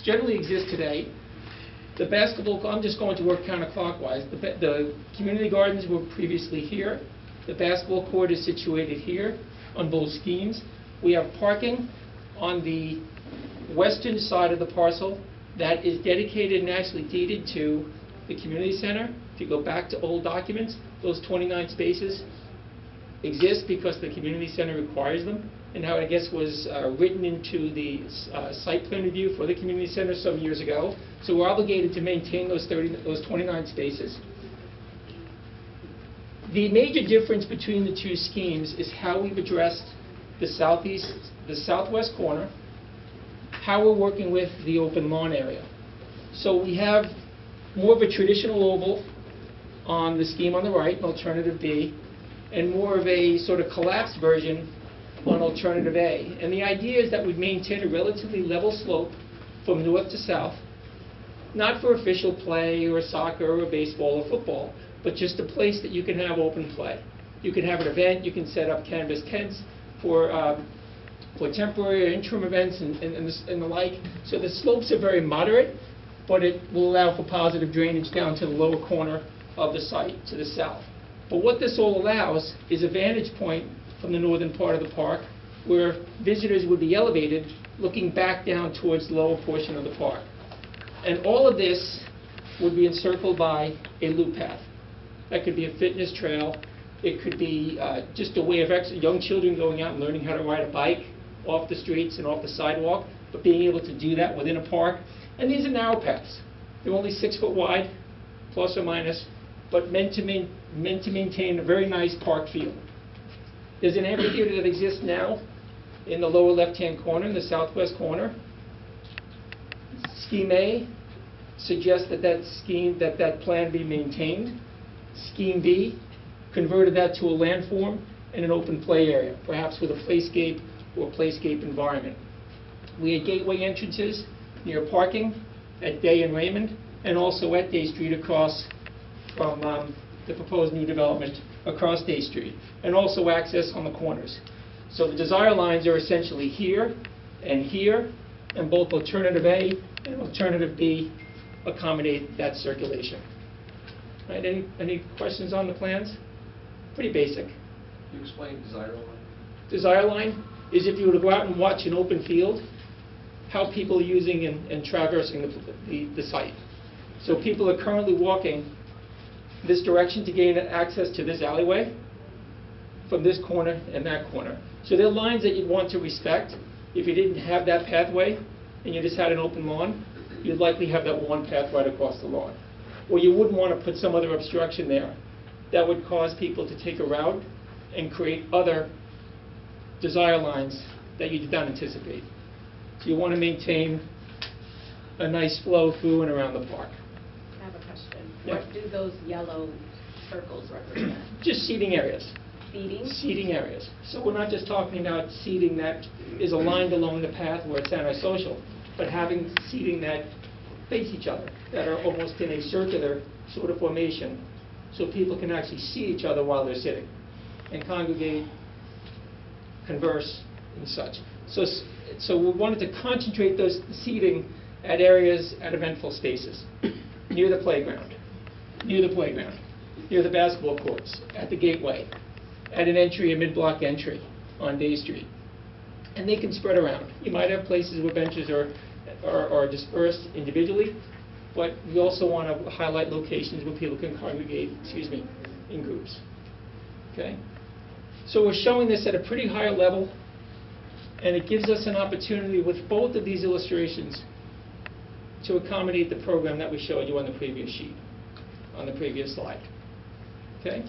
generally exist today. The basketball, I'm just going to work counterclockwise. The community gardens were previously here. The basketball court is situated here on both schemes. We have parking on the western side of the parcel that is dedicated and actually deeded to the community center. If you go back to old documents, those 29 spaces exist because the community center requires them, and how I guess was written into the site plan review for the community center some years ago. So we're obligated to maintain those 29 spaces. The major difference between the two schemes is how we've addressed the southwest corner, how we're working with the open lawn area. So we have more of a traditional oval on the scheme on the right, alternative B, and more of a sort of collapsed version on alternative A. And the idea is that we maintain a relatively level slope from north to south, not for official play or soccer or baseball or football, but just a place that you can have open play. You can have an event, you can set up canvas tents for temporary or interim events and the like. So the slopes are very moderate, but it will allow for positive drainage down to the lower corner of the site to the south. But what this all allows is a vantage point from the northern part of the park where visitors would be elevated looking back down towards the lower portion of the park. And all of this would be encircled by a loop path. That could be a fitness trail. It could be just a way of young children going out and learning how to ride a bike off the streets and off the sidewalk, but being able to do that within a park. And these are narrow paths. They're only 6 foot wide, plus or minus, but meant to maintain a very nice park feel. There's an amphitheater that exists now in the lower left-hand corner, in the southwest corner. Scheme A suggests that plan be maintained. Scheme B converted that to a landform and an open play area, perhaps with a playscape or playscape environment. We had gateway entrances near parking at Day and Raymond, and also at Day Street across from the proposed new development across Day Street, and also access on the corners. So the desire lines are essentially here, and both alternative A and alternative B accommodate that circulation. Right, any questions on the plans? Pretty basic. You explain desire line? Desire line is if you were to go out and watch an open field, how people are using and traversing the site. So people are currently walking this direction to gain access to this alleyway from this corner and that corner. So there are lines that you'd want to respect. If you didn't have that pathway and you just had an open lawn, you'd likely have that one path right across the lawn. Or you wouldn't want to put some other obstruction there that would cause people to take a route and create other desire lines that you did not anticipate. So you want to maintain a nice flow through and around the park. I have a question. Yeah. What do those yellow circles represent? Just seating areas. Seating? Seating areas. So we're not just talking about seating that is aligned along the path where it's antisocial, but having seating that face each other, that are almost in a circular sort of formation, so people can actually see each other while they're sitting and congregate, converse, and such. So we wanted to concentrate those seating at areas at eventful spaces, near the playground, near the basketball courts, at the gateway, at an entry, a mid-block entry on Day Street. And they can spread around. You might have places where benches are dispersed individually, but we also want to highlight locations where people can congregate, in groups. Okay? So we're showing this at a pretty high level, and it gives us an opportunity with both of these illustrations to accommodate the program that we showed you on the previous sheet, on the previous slide. Okay?